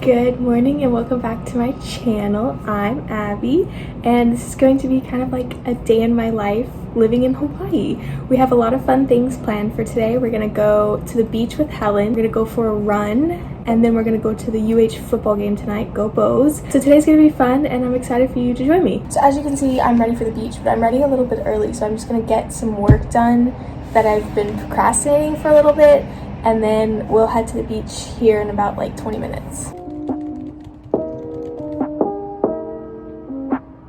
Good morning and welcome back to my channel. I'm Abby and this is going to be kind of like a day in my life living in Hawaii. We have a lot of fun things planned for today. We're gonna go to the beach with Helen. We're gonna go for a run and then we're gonna go to the UH football game tonight. Go Bows. So today's gonna be fun and I'm excited for you to join me. So as you can see, I'm ready for the beach, but I'm ready a little bit early. So I'm just gonna get some work done that I've been procrastinating for a little bit, and then we'll head to the beach here in about like 20 minutes.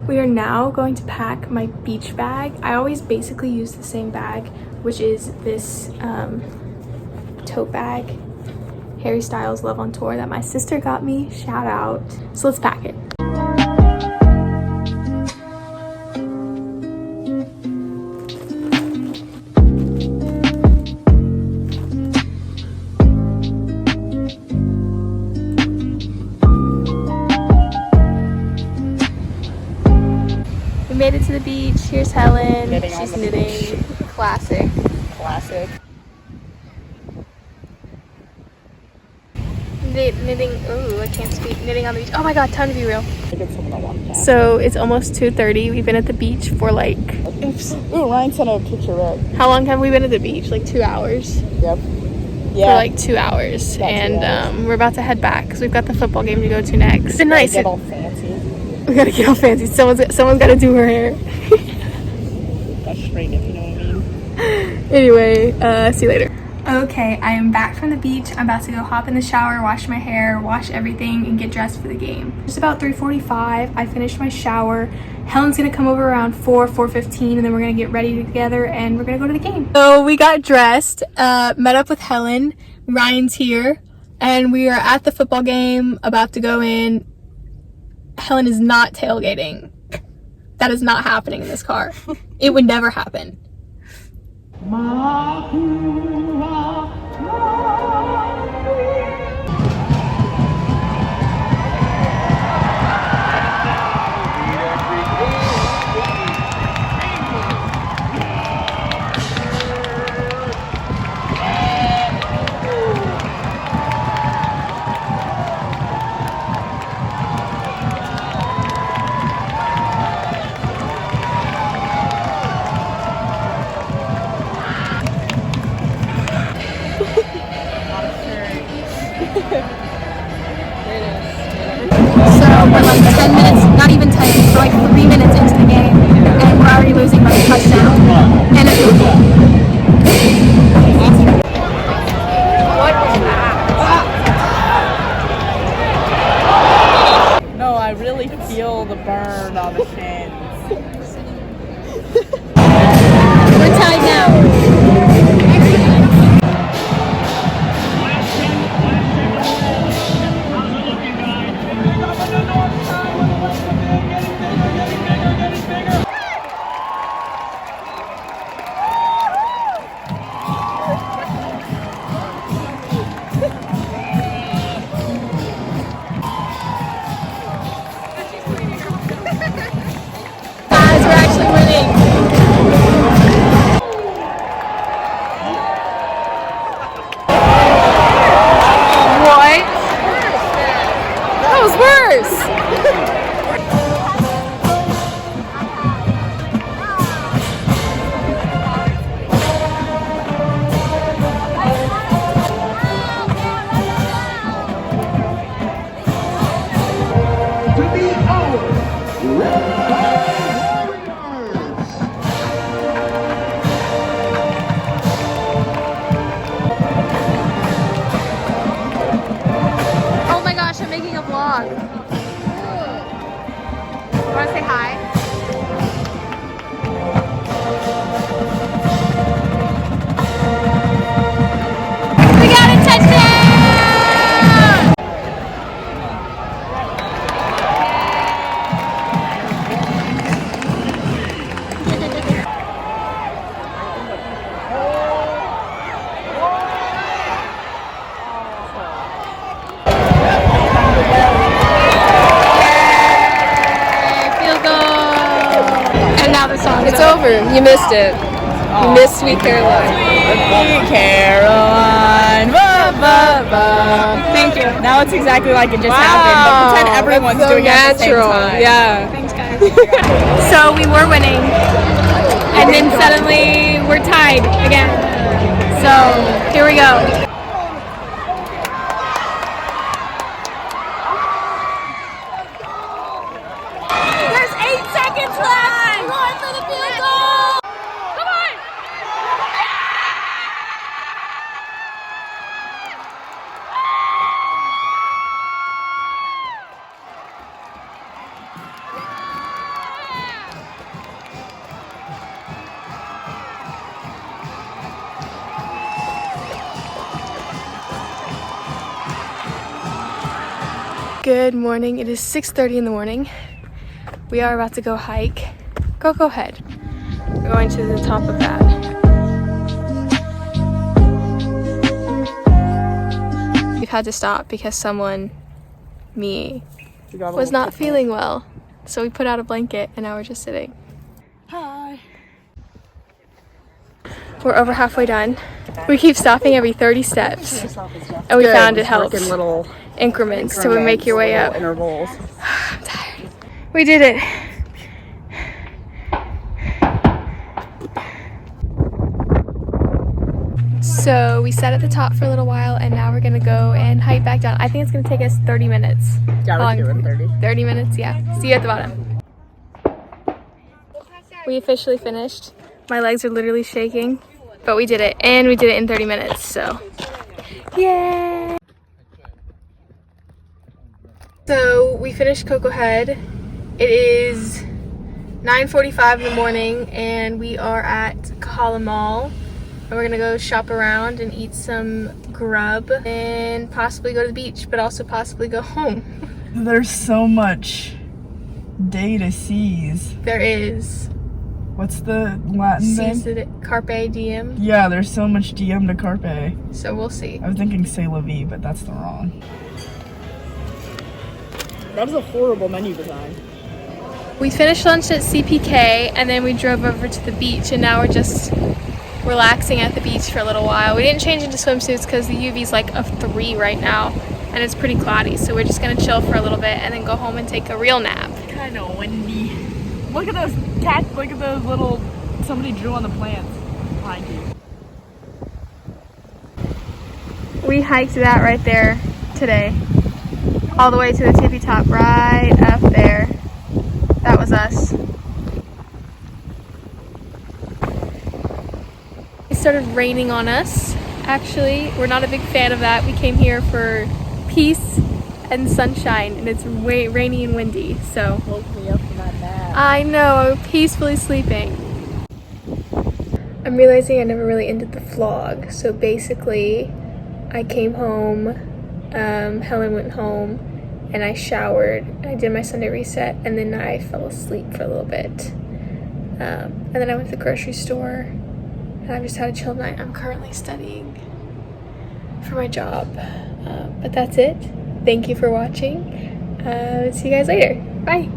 We are now going to pack my beach bag. I always basically use the same bag, which is this tote bag, Harry Styles Love on Tour, that my sister got me. Shout out. So let's pack it. We made it to the beach. Here's Helen. She's knitting. Classic. Knitting. Ooh, I can't speak. Knitting on the beach. Oh my god, time to be real. So it's almost 2:30. We've been at the beach for like. Ooh, Ryan sent a picture right. How long have we been at the beach? Like 2 hours. Yep. Yeah. For like 2 hours, and we're about to head back because we've got the football game to go to next. It's been nice. Get all fancy. We gotta get all fancy. Someone's gotta do her hair. That's straight, if you know what I mean. Anyway, see you later. Okay, I am back from the beach. I'm about to go hop in the shower, wash my hair, wash everything, and get dressed for the game. It's about 3:45. I finished my shower. Helen's gonna come over around 4:15, and then we're gonna get ready together and we're gonna go to the game. So we got dressed, met up with Helen. Ryan's here, and we are at the football game, about to go in. Helen is not tailgating. That is not happening in this car. It would never happen. So we're like 10 minutes, not even 10 minutes, we're like 3 minutes into the game, and we're already losing by a touchdown. And it's what was that? No, I really feel the burn on the shins. We're tied now. Want to say hi? We got a touchdown! It's over. You missed it. You missed Sweet Caroline. Sweet Caroline. Ba, ba, Thank you. Now it's exactly like it just happened. But pretend everyone's doing it at the same time. Yeah. Thanks, guys. So we were winning, and then suddenly we're tied again. So here we go. There's 8 seconds left. Run for the field goal. Come on. Good morning. It is 6:30 in the morning. We are about to go hike. Go ahead. We're going to the top of that. We've had to stop because me, was not feeling well. So we put out a blanket and now we're just sitting. Hi. We're over halfway done. We keep stopping every 30 steps. And we found it helps. Little Increments till we make your way up. Intervals. I'm tired. We did it. So we sat at the top for a little while and now we're gonna go and hike back down. I think it's gonna take us 30 minutes. Yeah, we're doing 30. 30 minutes, yeah. See you at the bottom. We officially finished. My legs are literally shaking, but we did it. And we did it in 30 minutes, so yay! So we finished Cocoa Head. It is 9:45 in the morning and we are at Kahala Mall. And we're gonna go shop around and eat some grub and possibly go to the beach, but also possibly go home. There's so much day to seize. There is. What's the Latin thing? Seize the carpe diem. Yeah, there's so much diem to carpe. So we'll see. I was thinking c'est la vie, but that's the wrong. That is a horrible menu design. We finished lunch at CPK and then we drove over to the beach and now we're just relaxing at the beach for a little while. We didn't change into swimsuits because the UV's like a 3 right now and it's pretty cloudy, so we're just gonna chill for a little bit and then go home and take a real nap. Kind of windy. Look at those cats. Look at those little. Somebody drew on the plants behind you. We hiked that right there today, all the way to the tippy top, right up there. That was us. It started raining on us, actually. We're not a big fan of that. We came here for peace and sunshine, and it's rainy and windy, so. Woke me up from that nap. I know, I'm peacefully sleeping. I'm realizing I never really ended the vlog, so basically, I came home, Helen went home, and I showered, I did my Sunday reset, and then I fell asleep for a little bit. And then I went to the grocery store, and I've just had a chill night. I'm currently studying for my job, but that's it. Thank you for watching. See you guys later. Bye.